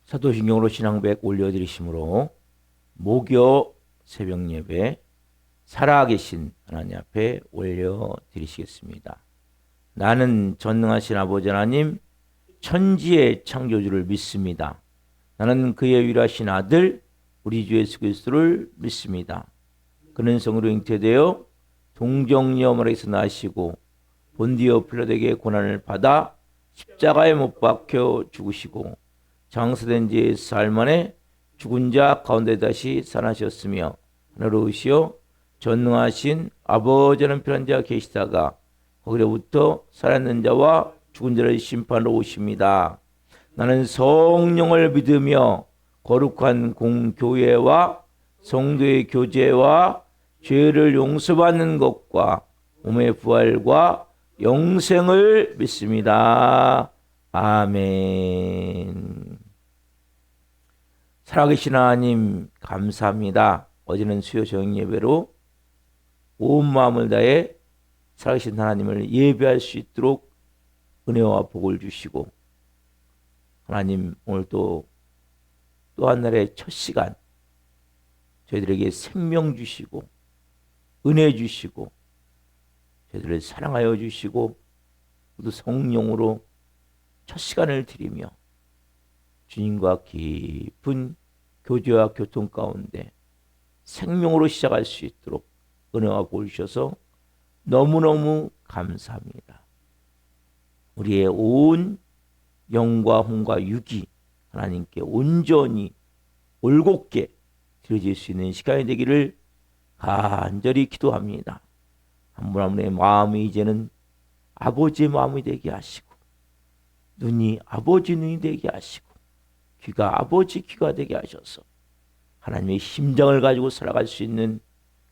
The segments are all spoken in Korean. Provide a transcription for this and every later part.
사도신경으로 신앙백 올려드리심으로 목요 새벽 예배 살아계신 하나님 앞에 올려드리시겠습니다. 나는 전능하신 아버지 하나님 천지의 창조주를 믿습니다. 나는 그의 유일하신 아들 우리 주 예수 그리스도를 믿습니다. 그는 성으로 잉태되어 동정녀마리에서 나시고 본디오 필라도에게 고난을 받아 십자가에 못 박혀 죽으시고 장사된 지 사흘 만에 죽은 자 가운데 다시 살아나셨으며 하늘로 오시어 전능하신 아버지는 편한 자가 계시다가 거기로부터 살아있는 자와 죽은 자를 심판하러 오십니다. 나는 성령을 믿으며 거룩한 공교회와 성도의 교제와 죄를 용서받는 것과 몸의 부활과 영생을 믿습니다. 아멘. 살아계신 하나님 감사합니다. 어제는 수요 저녁 예배로 온 마음을 다해 살아계신 하나님을 예배할 수 있도록 은혜와 복을 주시고, 하나님 오늘 또 한 날의 첫 시간 저희들에게 생명 주시고 은혜 주시고 저희들을 사랑하여 주시고 모두 성령으로 첫 시간을 드리며 주님과 깊은 교제와 교통 가운데 생명으로 시작할 수 있도록 은혜와 복을 주셔서 너무너무 감사합니다. 우리의 온 영과 혼과 육이 하나님께 온전히 올곧게 드려질 수 있는 시간이 되기를 간절히 기도합니다. 한 분 한 분의 마음이 이제는 아버지의 마음이 되게 하시고, 눈이 아버지 눈이 되게 하시고, 귀가 아버지 귀가 되게 하셔서 하나님의 심장을 가지고 살아갈 수 있는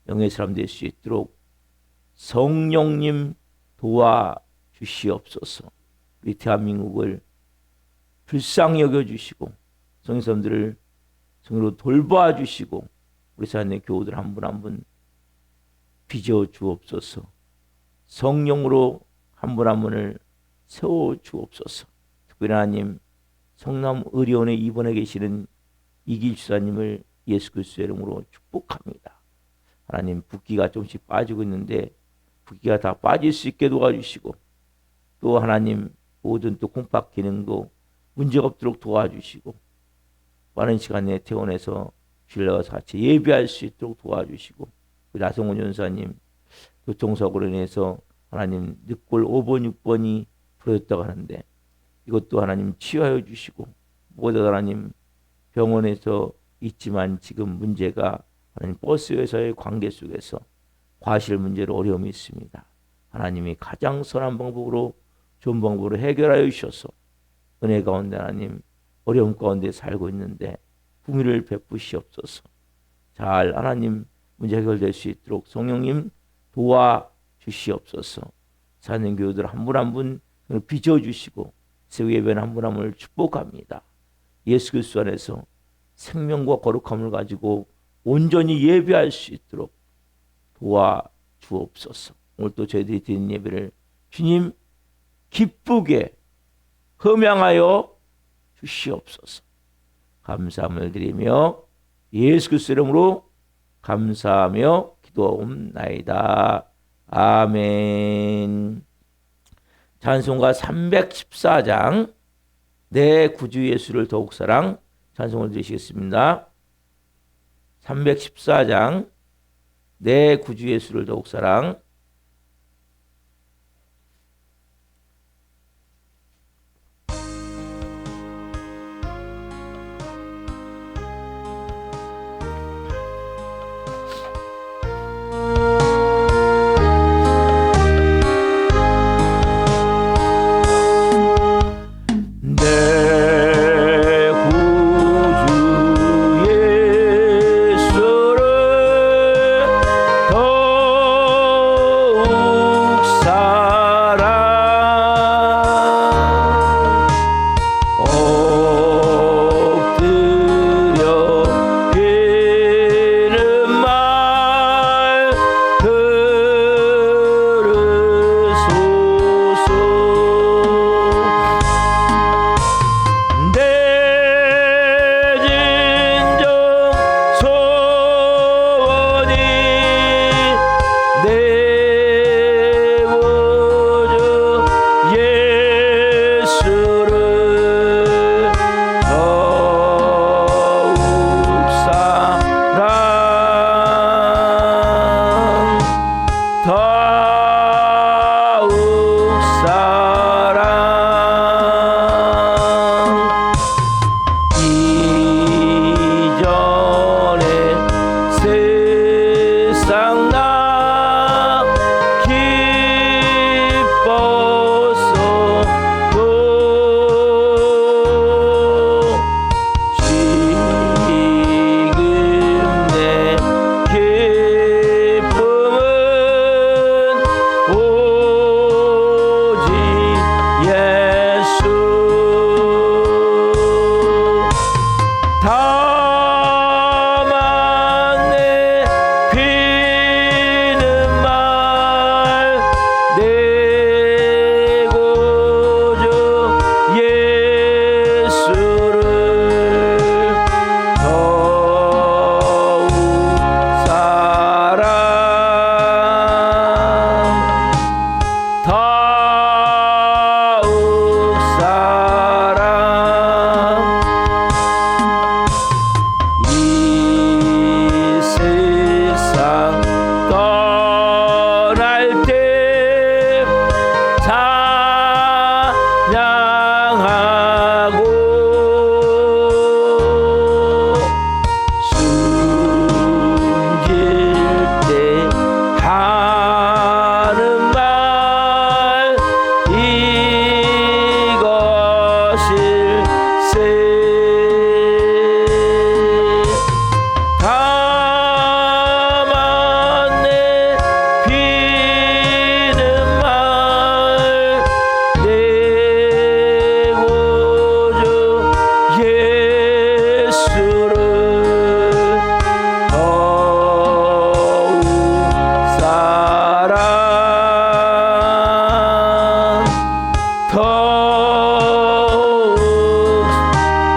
영의 사람 될 수 있도록 성령님 도와주시옵소서. 우리 대한민국을 불쌍히 여겨주시고 성인사람들을 성으로 돌봐주시고 우리 사람의 교우들 한 분 한 분 빚어 주옵소서. 성령으로 한 분 한 분을 세워 주옵소서. 특별히 하나님 성남 의료원에 입원해 계시는 이길 주사님을 예수 그리스도의 이름으로 축복합니다. 하나님 붓기가 조금씩 빠지고 있는데 붓기가 다 빠질 수 있게 도와주시고, 또 하나님 모든 또 콩팥 기능도 문제가 없도록 도와주시고 빠른 시간에 퇴원해서 주일 나가서 같이 예배할 수 있도록 도와주시고, 나성훈 전사님 교통사고로 인해서 하나님 늑골 5번 6번이 부러졌다고 하는데 이것도 하나님 치유하여 주시고, 무엇보다 하나님 병원에서 있지만 지금 문제가 하나님 버스에서의 관계 속에서 과실 문제로 어려움이 있습니다. 하나님이 가장 선한 방법으로 좋은 방법으로 해결하여 주셔서 은혜 가운데 하나님 어려움 가운데 살고 있는데 긍휼을 베푸시옵소서. 잘 하나님 문제 해결될 수 있도록 성령님 도와주시옵소서. 사는 교우들 한 분 한 분 빚어주시고 새우 예배는 한 분 한 분을 축복합니다. 예수 그리스도 안에서 생명과 거룩함을 가지고 온전히 예배할 수 있도록 도와주옵소서. 오늘 또 저희들이 드린 예배를 주님 기쁘게 흠양하여 주시옵소서. 감사함을 드리며 예수 그리스도 이름으로 감사하며 기도하옵나이다. 아멘. 찬송가 314장 내 구주 예수를 더욱 사랑 찬송을 드리시겠습니다. 314장 내 구주 예수를 더욱 사랑.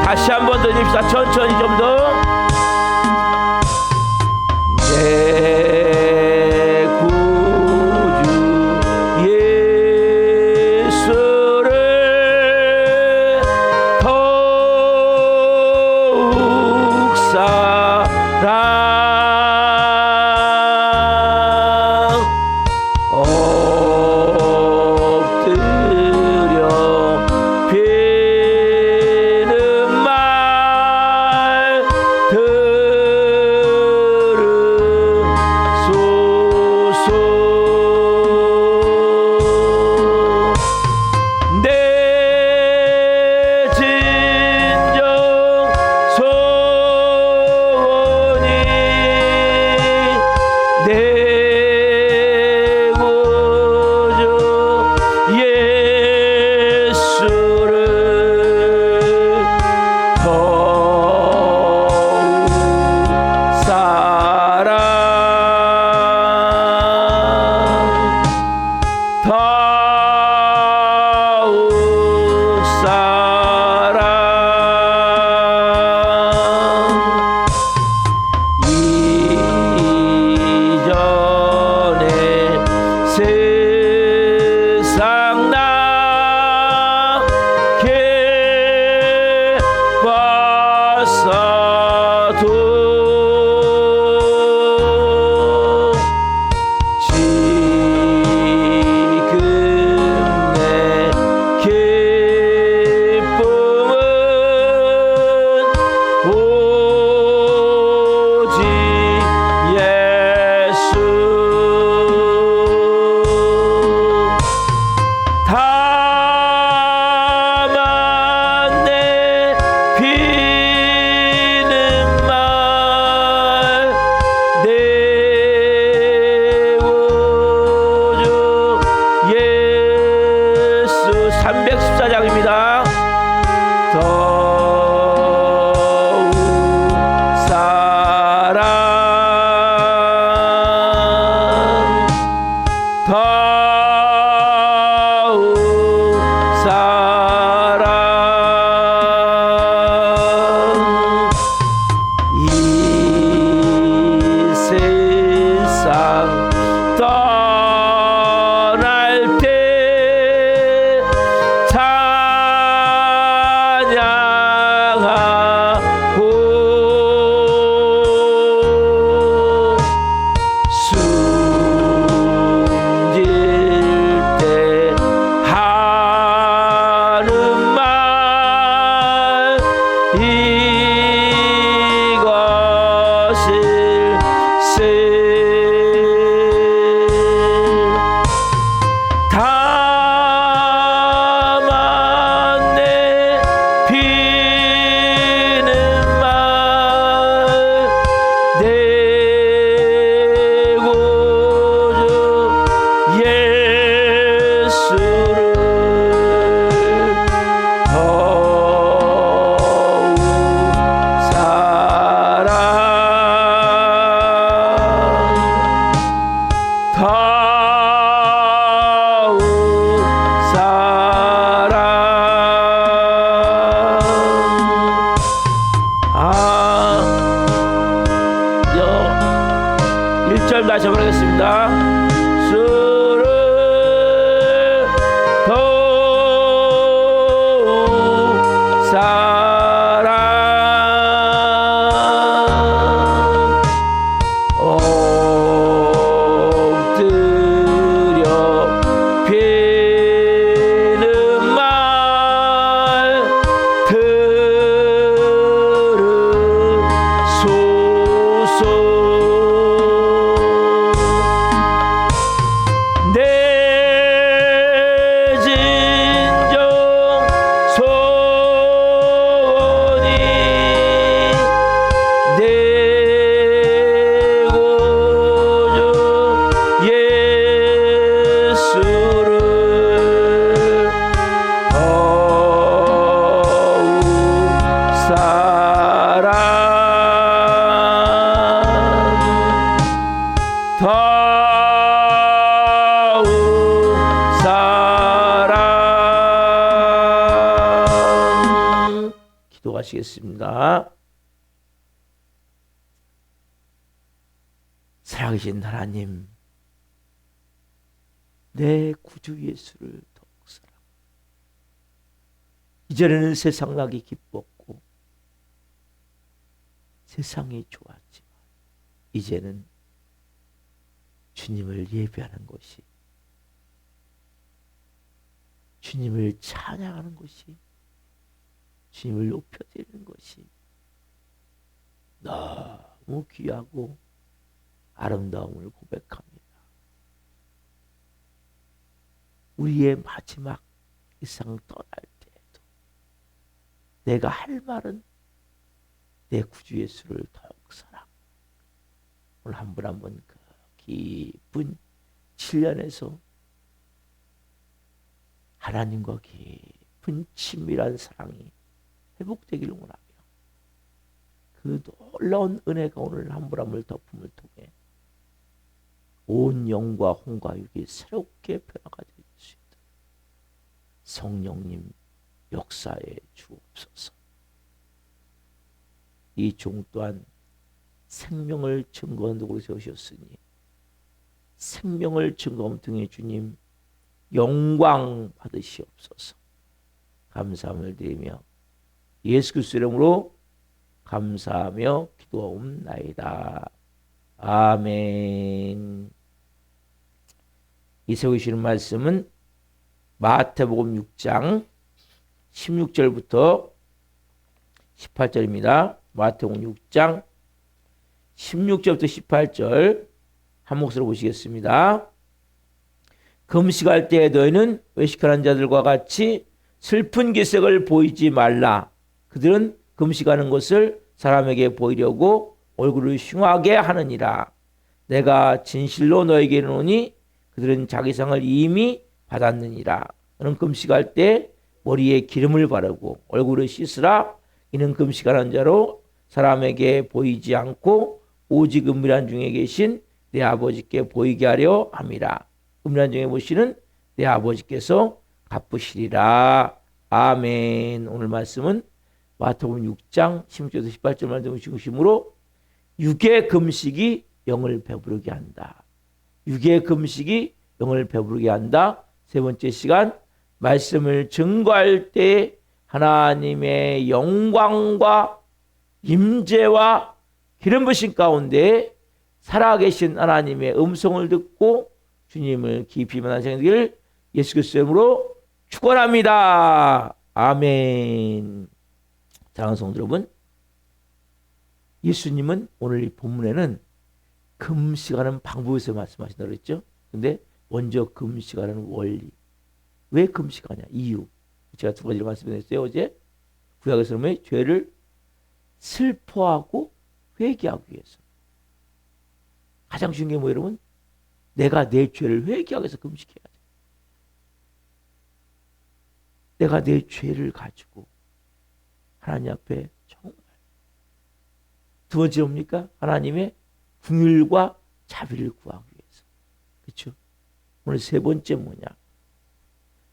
다시 한번 더 읽읍시다. 천천히 좀 더. 내 구주 예수를 더욱 사랑 엎드려 비는 말 들으소서. 내 진정 소원이 내 구주 예수를 더욱 사랑 더욱 사랑 이전에 세상 나게 봐서도 지금 내 기쁨은 오직 예수. 다만 내 비는 말 내 구주 예수. 314장입니다. 더욱 사랑 더욱 사랑 이 세상 떠날 때 찬양하고 숨질 때 하는 말 이것일세. 다만 내 비는 말 내 구주 예수를 더욱 사랑 더욱 사랑. 여 1절 다시 한번 하겠습니다. 주를 더욱 사랑 엎드려 비는 말 들으소서. 기도하시겠습니다. 살아계신 하나님, 내 구주 예수를 더욱 사랑. 이전에는 세상 나기 기뻤고 세상이 좋았지만 이제는 주님을 예배하는 것이, 주님을 찬양하는 것이, 주님을 높여드리는 것이 너무 귀하고 아름다움을 고백합니다. 우리의 마지막 이 세상 떠날 때에도 내가 할 말은 내 구주 예수를 더욱 사랑. 오늘 한 분 한 분 그 깊은 7년에서 하나님과 깊은 친밀한 사랑이 회복되기를 원하며 그 놀라운 은혜가 오늘 한 분 한 분을 덮음을 통해 온 영과 혼과 육이 새롭게 변화가 될 수 있도록 성령님 역사에 주옵소서. 이 종 또한 생명을 증거하는 도구로 세우셨으니 생명을 증거함 등에 주님 영광 받으시옵소서. 감사함을 드리며 예수 그리스도 이름으로 감사하며 기도하옵나이다. 아멘. 이 세우시는 말씀은 마태복음 6장 16절부터 18절입니다. 마태복음 6장 16절부터 18절 한 목소리로 보시겠습니다. 금식할 때에 너희는 외식하는 자들과 같이 슬픈 기색을 보이지 말라. 그들은 금식하는 것을 사람에게 보이려고 얼굴을 흉하게 하느니라. 내가 진실로 너에게 이르노니 그들은 자기 상을 이미 받았느니라. 너는 금식할 때 머리에 기름을 바르고 얼굴을 씻으라. 이는 금식하는 자로 사람에게 보이지 않고 오직 은밀한 중에 계신 내 아버지께 보이게 하려 함이라. 은밀한 중에 보시는 내 아버지께서 갚으시리라. 아멘. 오늘 말씀은 마태복음 6장 16절에서 18절 말씀 중심으로 육의 금식이 영을 배부르게 한다. 육의 금식이 영을 배부르게 한다. 세 번째 시간 말씀을 증거할 때 하나님의 영광과 임재와 기름 부으심 가운데 살아계신 하나님의 음성을 듣고 주님을 깊이 만난 생기를 예수 그리스도 이름으로 축원합니다. 아멘. 사랑하는 성도 여러분, 예수님은 오늘 이 본문에는 금식하는 방법에서 말씀하신다고 그랬죠. 근데 먼저 금식하는 원리. 왜 금식하냐? 이유. 제가 두 가지를 말씀드렸어요. 어제 구약에서는 죄를 슬퍼하고 회개하기 위해서. 가장 중요한 게 뭐예요, 여러분? 내가 내 죄를 회개하기 위해서 금식해야 돼. 내가 내 죄를 가지고 하나님 앞에 정말. 두 번째 뭡니까? 하나님의 긍휼과 자비를 구하기 위해서. 그렇죠? 오늘 세 번째 뭐냐?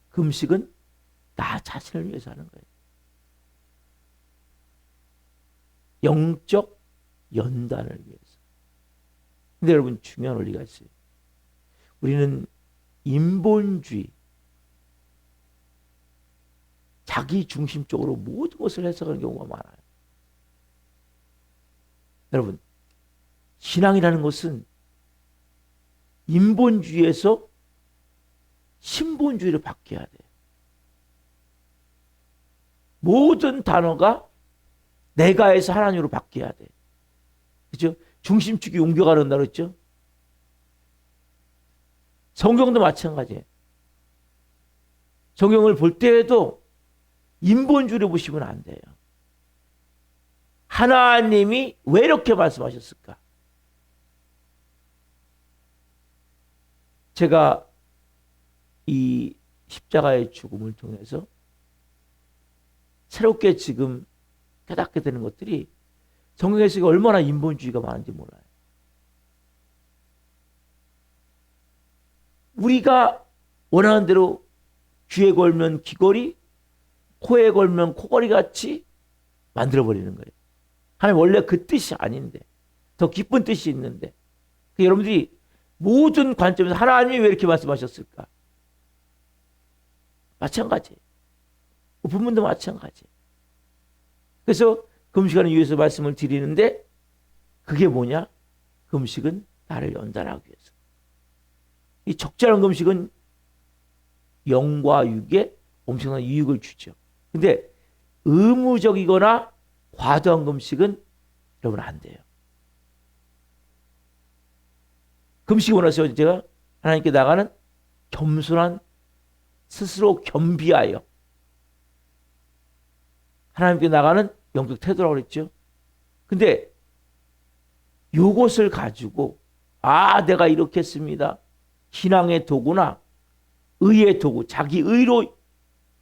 금식은 나 자신을 위해서 하는 거예요. 영적 연단을 위해서. 근데 여러분 중요한 원리가 있어요. 우리는 인본주의, 자기 중심적으로 모든 것을 해석하는 경우가 많아요. 여러분, 신앙이라는 것은 인본주의에서 신본주의로 바뀌어야 돼요. 모든 단어가 내가에서 하나님으로 바뀌어야 돼. 그렇죠? 중심축이 옮겨가는다 그랬죠? 성경도 마찬가지예요. 성경을 볼 때에도 인본주의로 보시면 안 돼요. 하나님이 왜 이렇게 말씀하셨을까? 제가 이 십자가의 죽음을 통해서 새롭게 지금 깨닫게 되는 것들이 성경에서 얼마나 인본주의가 많은지 몰라요. 우리가 원하는 대로 귀에 걸면 귀걸이, 코에 걸면 코걸이 같이 만들어버리는 거예요. 하나님 원래 그 뜻이 아닌데, 더 깊은 뜻이 있는데, 여러분들이 모든 관점에서 하나님이 왜 이렇게 말씀하셨을까? 마찬가지. 부분도 마찬가지. 그래서 금식하는 이유에서 말씀을 드리는데, 그게 뭐냐? 금식은 나를 연단하기 위해서. 이 적절한 금식은 영과 육에 엄청난 유익을 주죠. 근데 의무적이거나 과도한 금식은 여러분 안 돼요. 금식이 원해서 제가 하나님께 나가는 겸손한 스스로 겸비하여 하나님께 나가는 영적 태도라고 그랬죠. 근데 이것을 가지고 내가 이렇게 했습니다. 신앙의 도구나 의의 도구, 자기 의로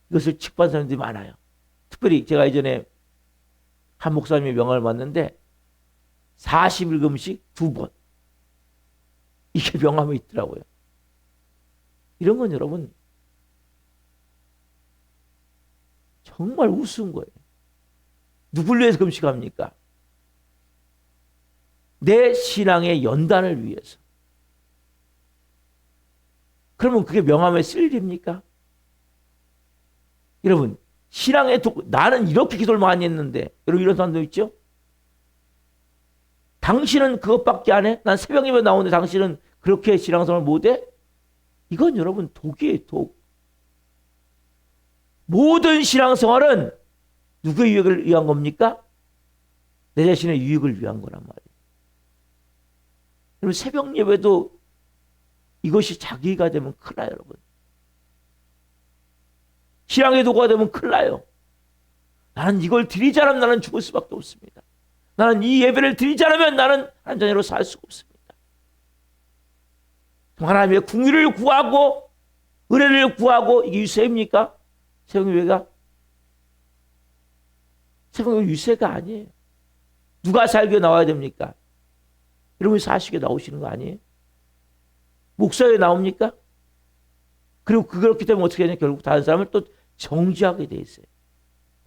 이것을 취급한 사람들이 많아요. 특별히 제가 예전에 한 목사님의 명함을 받는데 40일 금식 2번 이게 명함에 있더라고요. 이런 건 여러분 정말 우스운 거예요. 누굴 위해서 금식합니까? 내 신앙의 연단을 위해서. 그러면 그게 명함에 쓸 일입니까? 여러분, 신앙의 나는 이렇게 기도를 많이 했는데, 여러분 이런 사람도 있죠? 당신은 그것밖에 안 해? 난 새벽 예배 나오는데 당신은 그렇게 신앙생활 못해? 이건 여러분 독이에요, 독. 모든 신앙생활은 누구의 유익을 위한 겁니까? 내 자신의 유익을 위한 거란 말이에요. 여러분 새벽 예배도 이것이 자기가 되면 큰일 나요, 여러분. 신앙의 도구가 되면 큰일 나요. 나는 이걸 드리지 않으면 나는 죽을 수밖에 없습니다. 나는 이 예배를 드리지 않으면 나는 한 자녀로 살 수가 없습니다. 하나님의 궁유를 구하고 은혜를 구하고 이게 유세입니까? 새벽 예배가? 새벽 예배 유세가 아니에요. 누가 살게 나와야 됩니까? 여러분이 사시게 나오시는 거 아니에요? 목사에 나옵니까? 그리고 그렇기 때문에 어떻게 하냐? 결국 다른 사람을 또 정죄하게 돼 있어요.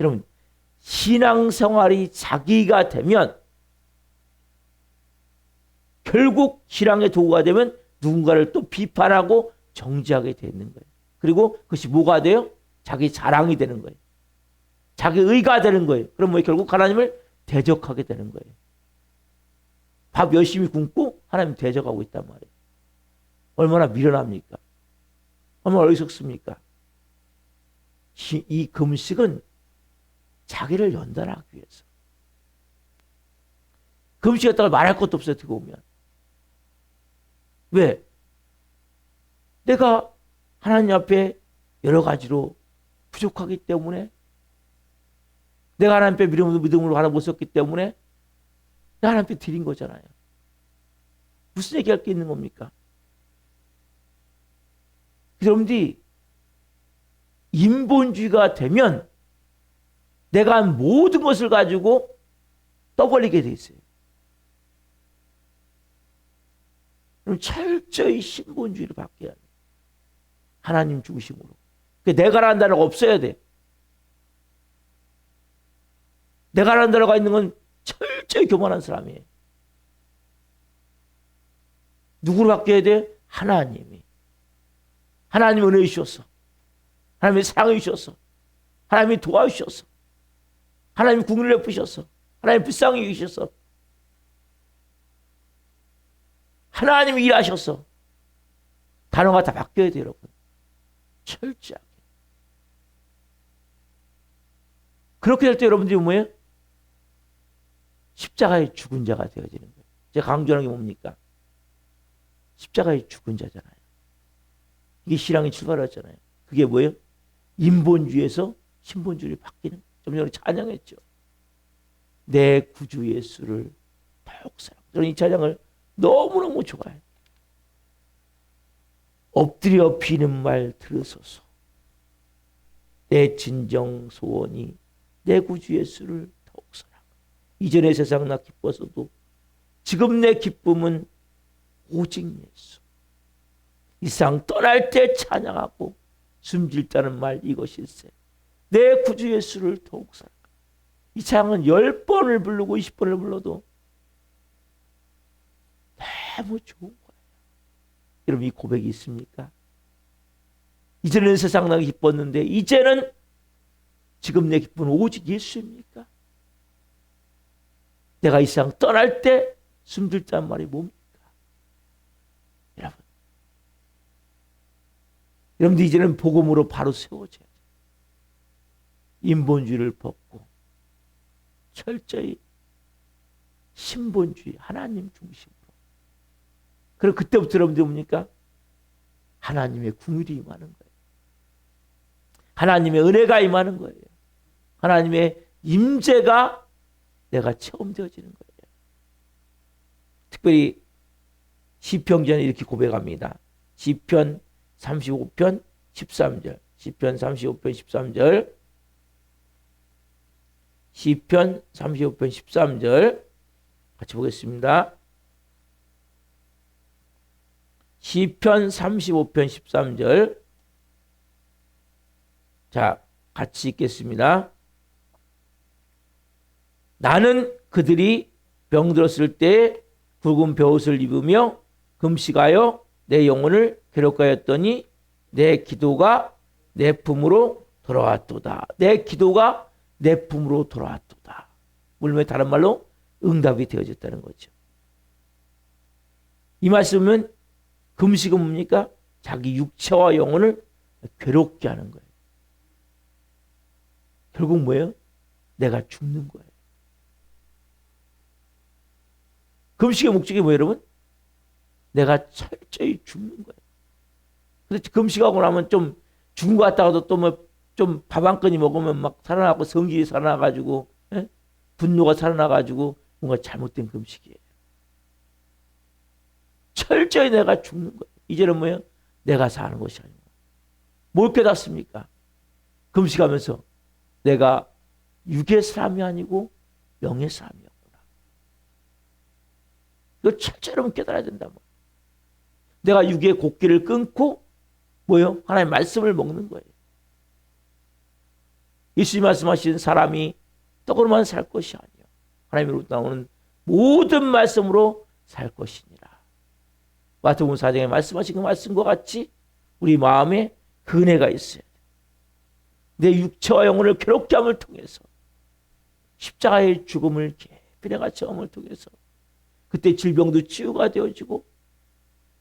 여러분 신앙생활이 자기가 되면 결국 신앙의 도구가 되면 누군가를 또 비판하고 정죄하게 돼 있는 거예요. 그리고 그것이 뭐가 돼요? 자기 자랑이 되는 거예요. 자기 의가 되는 거예요. 그럼 뭐 결국 하나님을 대적하게 되는 거예요. 밥 열심히 굶고 하나님 대적하고 있단 말이에요. 얼마나 미련합니까? 얼마나 어리석습니까? 이 금식은 자기를 연단하기 위해서. 금식했다가 말할 것도 없어요. 어떻게 보면. 왜? 내가 하나님 앞에 여러 가지로 부족하기 때문에, 내가 하나님 앞에 믿음으로 하나 못 썼기 때문에 내가 하나님 앞에 드린 거잖아요. 무슨 얘기할 게 있는 겁니까? 여러분들이 인본주의가 되면 내가 한 모든 것을 가지고 떠벌리게 돼 있어요. 그럼 철저히 신본주의를 바뀌어야 돼. 하나님 중심으로. 내가라는 단어가 없어야 돼. 내가라는 단어가 있는 건 철저히 교만한 사람이에요. 누구로 바뀌어야 돼? 하나님이. 하나님이 은혜 주셨어. 하나님이 사랑해 주셨어. 하나님이 도와주셨어. 하나님이 국리를 베푸셨어. 하나님이 불쌍히 여기셨어. 하나님이 일하셨어. 단어가 다 바뀌어야 돼요, 여러분. 철저하게. 그렇게 될 때 여러분들이 뭐예요? 십자가의 죽은 자가 되어지는 거예요. 제가 강조하는 게 뭡니까? 십자가의 죽은 자잖아요. 이게 신앙의 출발이었잖아요. 그게 뭐예요? 인본주의에서 신본주의로 바뀌는 거예요. 좀 전에 찬양했죠. 내 구주 예수를 더욱 사랑하고. 저는 이 찬양을 너무너무 좋아해요. 엎드려 비는 말 들으소서. 내 진정 소원이 내 구주 예수를 더욱 사랑하고. 이전의 세상 나 기뻐서도 지금 내 기쁨은 오직 예수. 이 세상 떠날 때 찬양하고 숨질 다는 말 이것일세. 내 구주 예수를 더욱 사랑하고. 이 찬양은 10번을 부르고 20번을 불러도 너무 좋은 거예요. 여러분 이 고백이 있습니까? 이전에는 세상 나기 기뻤는데 이제는 지금 내 기쁨은 오직 예수입니까? 내가 이 세상 떠날 때 숨질 자는 말이 뭡니까? 여러분들 이제는 복음으로 바로 세워져야 돼요. 인본주의를 벗고 철저히 신본주의 하나님 중심으로. 그럼 그때부터 여러분들 뭡니까? 하나님의 궁율이 임하는 거예요. 하나님의 은혜가 임하는 거예요. 하나님의 임재가 내가 체험되어지는 거예요. 특별히 시편전에 이렇게 고백합니다. 시편 35편 13절. 시편 35편 13절. 시편 35편 13절 같이 보겠습니다. 시편 35편 13절. 자, 같이 읽겠습니다. 나는 그들이 병들었을 때 굵은 벼옷을 입으며 금식하여 내 영혼을 괴롭하였더니 내 기도가 내 품으로 돌아왔도다. 내 기도가 내 품으로 돌아왔도다. 물론 다른 말로 응답이 되어졌다는 거죠. 이 말씀은 금식은 뭡니까? 자기 육체와 영혼을 괴롭게 하는 거예요. 결국 뭐예요? 내가 죽는 거예요. 금식의 목적이 뭐예요, 여러분? 내가 철저히 죽는 거예요. 그래서 금식하고 나면 좀 죽은 것 같다가도 또 뭐 좀 밥 한 끼니 먹으면 막 살아나고 성질이 살아나가지고 분노가 살아나가지고 뭔가 잘못된 금식이에요. 철저히 내가 죽는 거예요. 이제는 뭐예요? 내가 사는 것이 아니고. 뭘 깨닫습니까? 금식하면서 내가 육의 사람이 아니고 영의 사람이었구나. 이거 철저히 깨달아야 된다. 내가 육의 곡기를 끊고 뭐요? 하나님의 말씀을 먹는 거예요. 예수님 말씀하신 사람이 떡으로만 살 것이 아니요 하나님으로부터 나오는 모든 말씀으로 살 것이니라. 마태복음 4장에 말씀하신 그 말씀과 같이 우리 마음에 그 은혜가 있어야 돼. 내 육체와 영혼을 괴롭게 함을 통해서 십자가의 죽음을 개필해가 체험을 통해서 그때 질병도 치유가 되어지고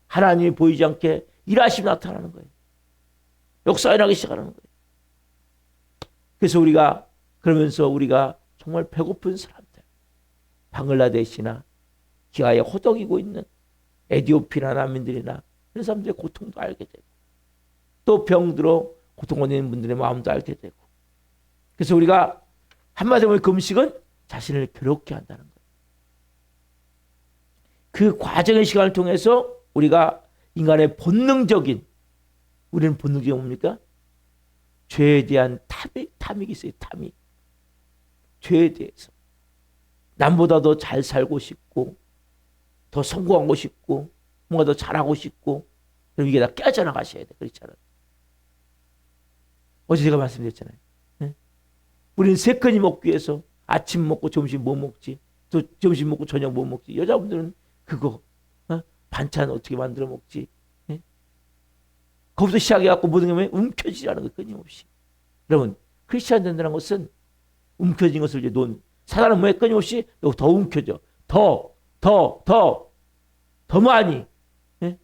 하나님이 보이지 않게 일하심이 나타나는 거예요. 역사가 일하기 시작하는 거예요. 그래서 우리가 그러면서 우리가 정말 배고픈 사람들, 방글라데시나 기아에 호덕이고 있는 에티오피아 난민들이나 그런 사람들의 고통도 알게 되고 또 병들어 고통 얻는 분들의 마음도 알게 되고 그래서 우리가 한마디로 보면 금식은 자신을 괴롭게 한다는 거예요. 그 과정의 시간을 통해서 우리가 인간의 본능적인 우리는 본능적인 뭡니까? 죄에 대한 탐익이 있어요. 탐익. 죄에 대해서. 남보다 더 잘 살고 싶고 더 성공하고 싶고 뭔가 더 잘하고 싶고 그럼 이게 다 깨져나가셔야 돼. 그렇잖아요. 어제 제가 말씀드렸잖아요. 네? 우리는 세 끼니 먹기 위해서 아침 먹고 점심 뭐 먹지? 또 점심 먹고 저녁 뭐 먹지? 여자분들은 그거 반찬 어떻게 만들어 먹지? 네? 거기서 시작해갖고 모든 게 움켜쥐라는 거 끊임없이. 여러분 크리스찬 된다는 것은 움켜진 것을 이제 사단은 뭐에 끊임없이 더 움켜져. 더 많이. 네?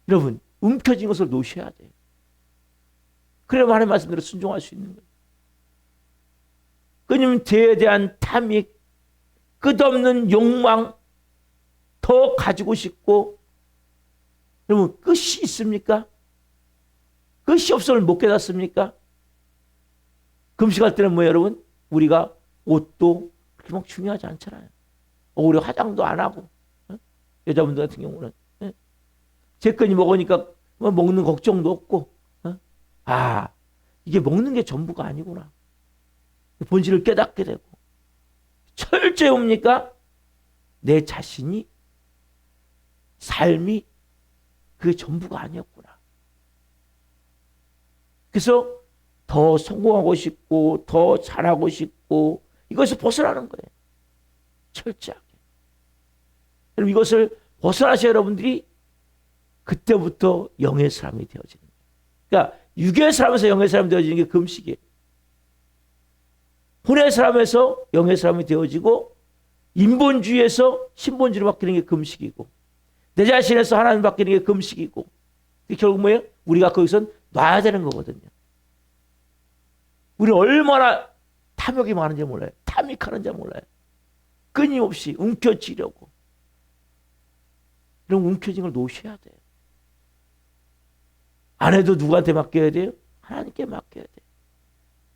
여러분 움켜진 것을 놓으셔야 돼요. 그래야 하나님의 말씀대로 순종할 수 있는 거예요. 끊임 죄에 대한 탐닉, 끝없는 욕망, 더 가지고 싶고 여러분 끝이 있습니까? 끝이 없음을 못 깨닫습니까? 금식할 때는 뭐예요, 여러분? 우리가 옷도 그렇게 막 중요하지 않잖아요. 우리 화장도 안 하고 여자분들 같은 경우는 제건이 먹으니까 뭐 먹는 걱정도 없고 이게 먹는 게 전부가 아니구나. 본질을 깨닫게 되고 철저히 뭡니까? 내 자신이 삶이 그게 전부가 아니었구나. 그래서 더 성공하고 싶고 더 잘하고 싶고 이것을 벗어나는 거예요. 철저하게. 그럼 이것을 벗어나셔야 여러분들이 그때부터 영의 사람이 되어지는 거예요. 그러니까 육의 사람에서 영의 사람이 되어지는 게 금식이에요. 혼의 사람에서 영의 사람이 되어지고 인본주의에서 신본주의로 바뀌는 게 금식이고 내 자신에서 하나님 바뀌는 게 금식이고 결국 뭐예요? 우리가 거기서 놔야 되는 거거든요. 우리는 얼마나 탐욕이 많은지 몰라요. 탐닉하는지 몰라요. 끊임없이 움켜쥐려고. 이런 움켜진 걸 놓으셔야 돼요. 아내도 누구한테 맡겨야 돼요? 하나님께 맡겨야 돼요.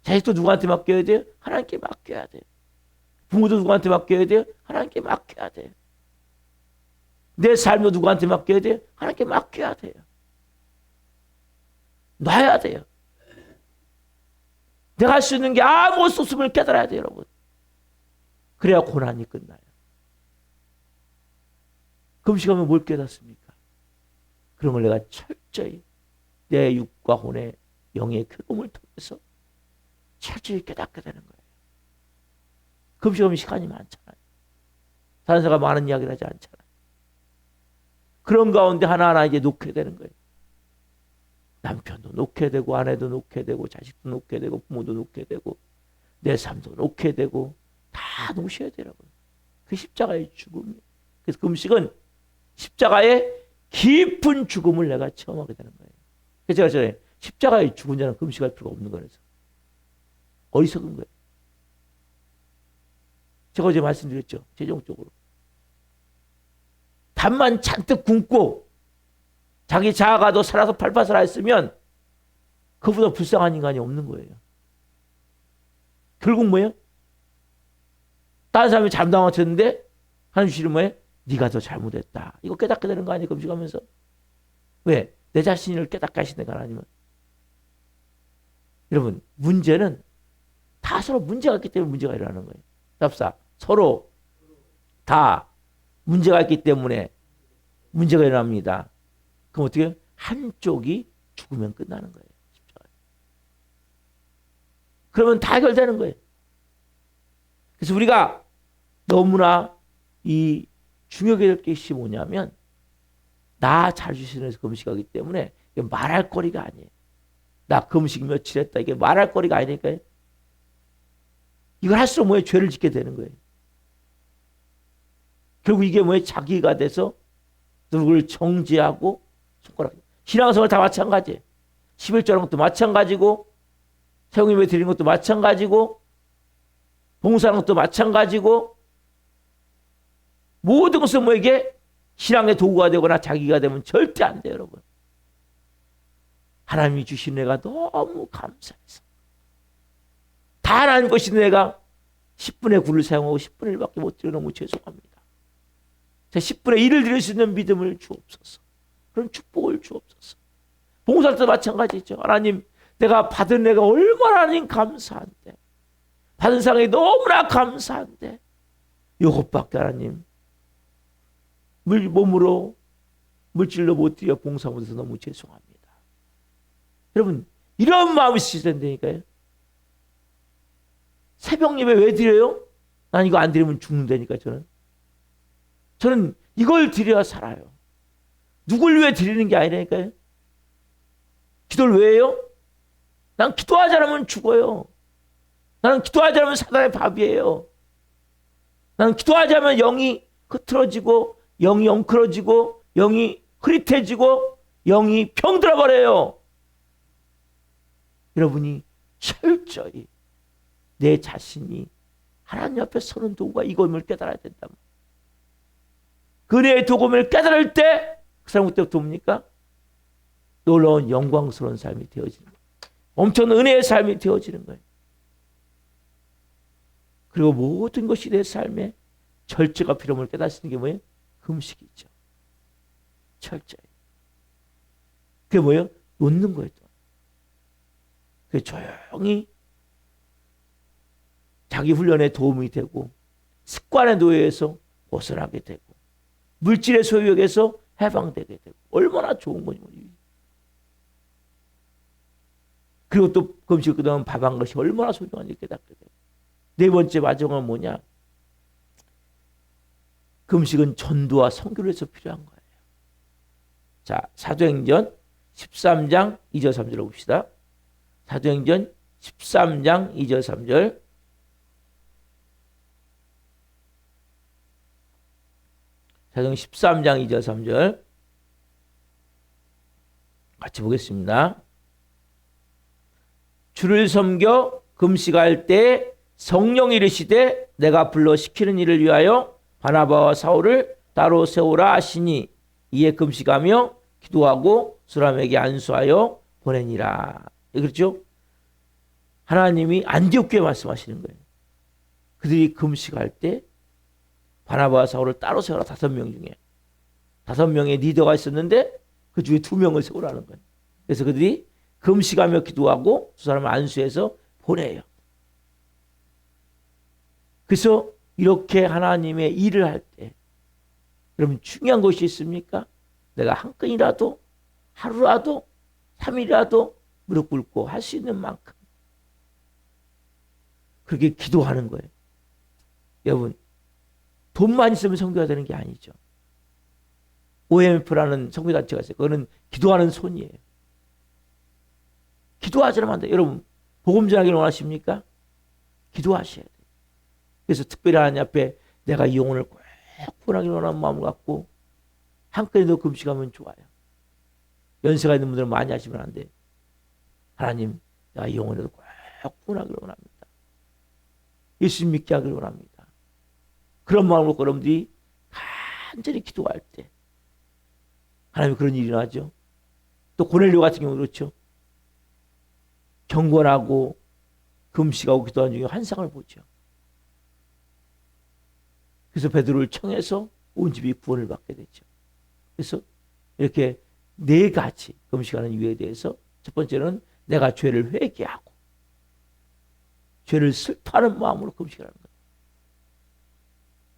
자식도 누구한테 맡겨야 돼요? 하나님께 맡겨야 돼요. 부모도 누구한테 맡겨야 돼요? 하나님께 맡겨야 돼요. 내 삶도 누구한테 맡겨야 돼요? 하나님께 맡겨야 돼요. 놔야 돼요. 내가 할 수 있는 게 아무것도 없음을 깨달아야 돼요, 여러분. 그래야 고난이 끝나요. 금식하면 뭘 깨닫습니까? 그런 걸 내가 철저히 내 육과 혼의 영의 괴로움을 통해서 철저히 깨닫게 되는 거예요. 금식하면 시간이 많잖아요. 다른 사람과 많은 이야기를 하지 않잖아요. 그런 가운데 하나하나 이제 놓게 되는 거예요. 남편도 놓게 되고 아내도 놓게 되고 자식도 놓게 되고 부모도 놓게 되고 내 삶도 놓게 되고 다 놓으셔야 되라고요. 그 십자가의 죽음이에요. 그래서 금식은 십자가의 깊은 죽음을 내가 체험하게 되는 거예요. 그래서 제가 전에 십자가의 죽은 자는 금식할 필요가 없는 거라서 어리석은 거예요. 제가 어제 말씀드렸죠. 최종적으로 밥만 잔뜩 굶고 자기 자아가 더 살아서 팔팔 했으면 그보다 불쌍한 인간이 없는 거예요. 결국 뭐예요? 다른 사람이 잘못 쳤는데 하나님 주시는 뭐예요? 네가 더 잘못했다. 이거 깨닫게 되는 거 아니에요? 금식하면서. 왜? 내 자신을 깨닫게 하시는 거 하나님은. 여러분 문제는 다 서로 문제가 있기 때문에 문제가 일어나는 거예요. 답사 서로 다 문제가 있기 때문에 문제가 일어납니다. 그럼 어떻게 해요? 한쪽이 죽으면 끝나는 거예요. 그러면 다 해결되는 거예요. 그래서 우리가 너무나 이 중요하게 될 것이 뭐냐면 나 잘 주시는 금식하기 때문에 말할 거리가 아니에요. 나 금식 며칠 했다. 이게 말할 거리가 아니니까요. 이걸 할수록 뭐예요? 죄를 짓게 되는 거예요. 결국 이게 뭐예요? 자기가 돼서 누구를 정죄하고 손가락. 신앙생활 다 마찬가지예요. 11조라는 것도 마찬가지고 세용예배 드리는 것도 마찬가지고 봉사하는 것도 마찬가지고 모든 것은 뭐에게 신앙의 도구가 되거나 자기가 되면 절대 안 돼요, 여러분. 하나님이 주신 내가 너무 감사해서 다 하나님 것인 내가 10분의 9를 사용하고 10분의 1밖에 못 드려 너무 죄송합니다. 제 10분의 1을 드릴 수 있는 믿음을 주옵소서. 그런 축복을 주옵소서. 봉사할 때도 마찬가지죠. 하나님 내가 받은 내가 얼마나 하나님 감사한데 받은 상이 너무나 감사한데 이것밖에 하나님 몸으로 물질로 못 드려 봉사 못해서 너무 죄송합니다. 여러분 이런 마음이 있으셔야 된다니까요. 새벽 예배 왜 드려요? 난 이거 안 드리면 죽는다니까. 저는 이걸 드려야 살아요. 누굴 위해 드리는 게 아니라니까요. 기도를 왜 해요? 난 기도하지 않으면 죽어요. 나는 기도하지 않으면 사단의 밥이에요. 나는 기도하지 않으면 영이 흐트러지고 영이 엉클어지고 영이 흐릿해지고 영이 병들어 버려요. 여러분이 철저히 내 자신이 하나님 앞에 서는 도구가 이것을 깨달아야 된다. 그네의 도금을 깨달을 때 그 사람 그때부터 뭡니까? 놀라운 영광스러운 삶이 되어지는 거예요. 엄청난 은혜의 삶이 되어지는 거예요. 그리고 모든 것이 내 삶에 절제가 필요함을 깨닫는 게 뭐예요? 금식이죠. 철저히. 그게 뭐예요? 놓는 거예요. 그게 조용히 자기 훈련에 도움이 되고 습관의 노예에서 벗어나게 되고 물질의 소유욕에서 해방되게 되고 얼마나 좋은 거니. 그리고 또 금식을 끝나면 밥 한 것이 얼마나 소중한지 깨닫게 돼요. 네 번째 마지막은 뭐냐? 금식은 전도와 선교를 위해서 필요한 거예요. 자, 사도행전 13장 2절 3절 봅시다. 사도행전 13장 2절 3절. 사도행전 13장 2절 3절. 같이 보겠습니다. 주를 섬겨 금식할 때 성령이 이르시되 내가 불러 시키는 일을 위하여 바나바와 사울을 따로 세우라 하시니 이에 금식하며 기도하고 사람에게 안수하여 보내니라. 그렇죠? 하나님이 안디옥 교회에 말씀하시는 거예요. 그들이 금식할 때 바나바와 사울을 따로 세우라. 5명 중에 5명의 리더가 있었는데 그 중에 2명을 세우라는 거예요. 그래서 그들이 금식하며 기도하고 두 사람을 안수해서 보내요. 그래서 이렇게 하나님의 일을 할 때 여러분 중요한 것이 있습니까? 내가 한 건이라도 하루라도 3일이라도 무릎 꿇고 할 수 있는 만큼 그렇게 기도하는 거예요. 여러분 돈만 있으면 선교가 되는 게 아니죠. OMF라는 선교단체가 있어요. 그거는 기도하는 손이에요. 기도하지 않으면 안 돼요. 여러분 복음 전하기를 원하십니까? 기도하셔야 돼요. 그래서 특별히 하나님 앞에 내가 이 영혼을 꼭 구원하기를 원하는 마음을 갖고 한 건이라도 금식하면 좋아요. 연세가 있는 분들은 많이 하시면 안 돼요. 하나님 내가 이 영혼을 꼭 구원하기를 원합니다. 예수님 믿게 하기를 원합니다. 그런 마음으로 여러분들이 간절히 기도할 때 하나님이 그런 일이 일어나죠. 또 고넬료 같은 경우 그렇죠. 경건하고 금식하고 기도하는 중에 환상을 보죠. 그래서 베드로를 청해서 온 집이 구원을 받게 됐죠. 그래서 이렇게 4가지 금식하는 이유에 대해서 첫 번째는 내가 죄를 회개하고 죄를 슬퍼하는 마음으로 금식하는 거예요.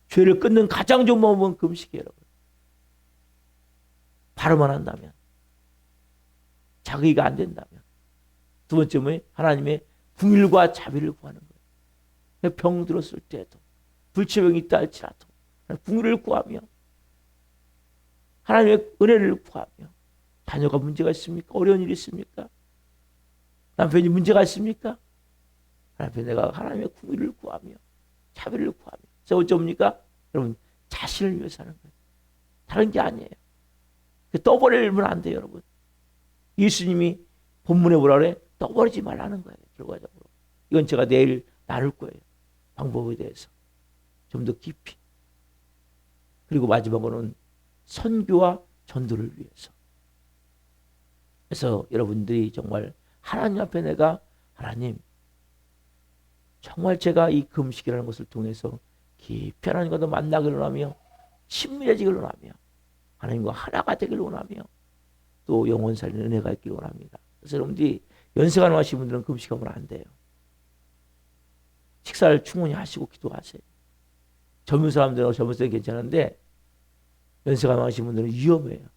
죄를 끊는 가장 좋은 방법은 금식이에요. 여러분. 바로만 한다면, 자기가 안 된다면. 두 번째는 하나님의 궁일과 자비를 구하는 거예요. 병 들었을 때도 불치병이 있다 할지라도 궁일을 구하며 하나님의 은혜를 구하며 자녀가 문제가 있습니까? 어려운 일이 있습니까? 남편이 문제가 있습니까? 하나님 내가 하나님의 궁일을 구하며 자비를 구하며 세 번째 뭡니까? 여러분 자신을 위해서 하는 거예요. 다른 게 아니에요. 떠버리면 안 돼요. 여러분 예수님이 본문에 뭐라 그래? 떠버리지 말라는 거예요. 결과적으로 이건 제가 내일 나눌 거예요. 방법에 대해서 좀 더 깊이. 그리고 마지막으로는 선교와 전도를 위해서. 그래서 여러분들이 정말 하나님 앞에 내가 하나님 정말 제가 이 금식이라는 것을 통해서 깊이 하나님과 더 만나기를 원하며 친밀해지기를 원하며 하나님과 하나가 되기를 원하며 또 영원 살리는 은혜가 있기를 원합니다. 그래서 여러분들이 연세가 많으신 분들은 금식하면 안 돼요. 식사를 충분히 하시고 기도하세요. 젊은 사람들은 젊은 때는 괜찮은데 연세가 많으신 분들은 위험해요.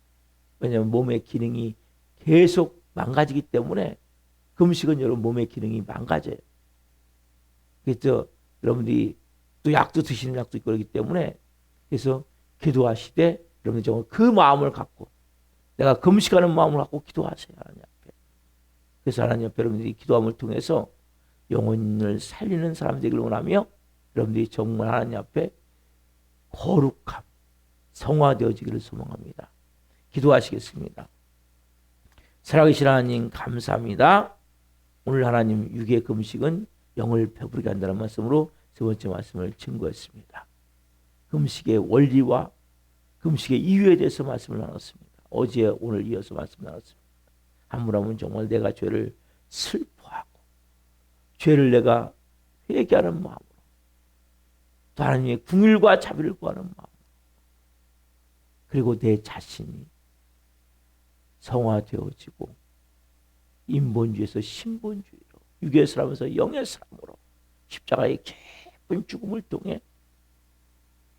왜냐하면 몸의 기능이 계속 망가지기 때문에 금식은 여러분 몸의 기능이 망가져요. 그래서 여러분들이 또 약도 드시는 약도 있고 그렇기 때문에 그래서 기도하시되 여러분들 정말 그 마음을 갖고 내가 금식하는 마음을 갖고 기도하세요. 하나님 앞에. 그래서 하나님 앞에 여러분들이 기도함을 통해서 영혼을 살리는 사람 되기를 원하며 여러분들이 정말 하나님 앞에 거룩함, 성화되어지기를 소망합니다. 기도하시겠습니다. 살아계신 하나님 감사합니다. 오늘 하나님 육의 금식은 영을 배부르게 한다는 말씀으로 세 번째 말씀을 증거했습니다. 금식의 원리와 금식의 이유에 대해서 말씀을 나눴습니다. 어제 오늘 이어서 말씀 나눴습니다. 한 분 한 분 정말 내가 죄를 슬퍼하고 죄를 내가 회개하는 마음으로 또 하나님의 궁일과 자비를 구하는 마음 그리고 내 자신이 성화되어지고 인본주의에서 신본주의로 육의 사람에서 영의 사람으로 십자가의 깊은 죽음을 통해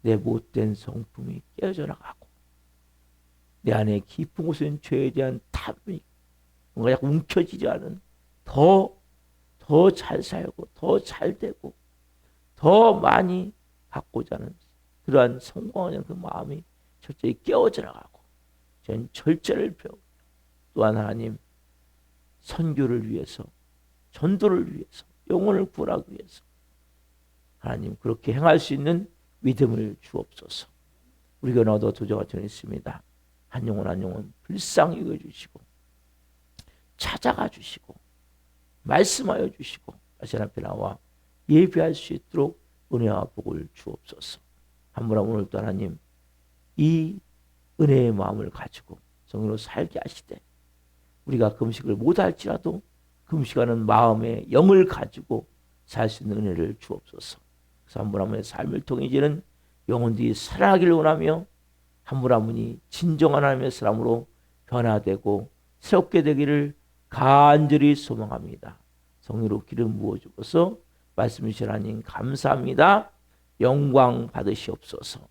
내 못된 성품이 깨어져 나가고 내 안에 깊은 곳에 죄에 대한 탐이 뭔가 약간 움켜지지 않은 더 잘 살고 더 잘 되고 더 많이 받고자 하는 그러한 성공하는 그 마음이 철저히 깨어져 나가고 전 절제를 배우고 또한 하나님 선교를 위해서 전도를 위해서 영혼을 구하기 위해서 하나님 그렇게 행할 수 있는 믿음을 주옵소서. 우리가 너도 도저가 전했습니다. 한 영혼 한 영혼 불쌍히 여겨주시고 찾아가 주시고 말씀하여 주시고 하신 앞에 나와 예배할 수 있도록 은혜와 복을 주옵소서. 한 분 한 분 오늘도 하나님 이 은혜의 마음을 가지고 성령으로 살게 하시되 우리가 금식을 못할지라도 금식하는 마음의 영을 가지고 살 수 있는 은혜를 주옵소서. 그래서 한 분 한 분의 삶을 통해 이제는 영혼들이 살아나기를 원하며 한 분 한 분이 진정한 하나님의 사람으로 변화되고 새롭게 되기를 간절히 소망합니다. 성령으로 기름 부어주셔서 말씀 주신 하나님 감사합니다. 영광 받으시옵소서.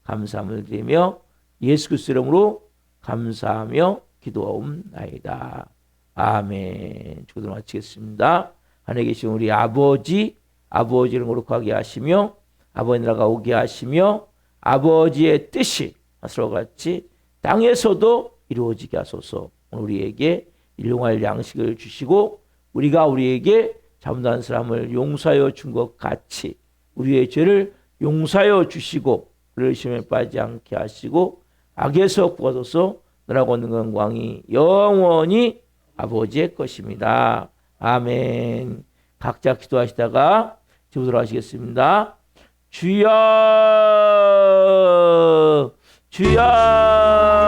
감사함을 드리며 예수 그리스도 이름으로 감사하며 기도하옵나이다. 아멘. 기도 마치겠습니다. 하늘에 계신 우리 아버지를 거룩하게 하시며 아버지 나라가 오게 하시며 아버지의 뜻이 하늘과 같이 땅에서도 이루어지게 하소서. 오늘 우리에게 일용할 양식을 주시고 우리가 우리에게 잘못한 사람을 용서하여 준 것 같이 우리의 죄를 용서하여 주시고 우리를 시험에 빠지지 않게 하시고 악에서 구하소서. 너라고 하는 영광이 영원히 아버지의 것입니다. 아멘. 각자 기도하시다가 집으로 하시겠습니다. 주여 주여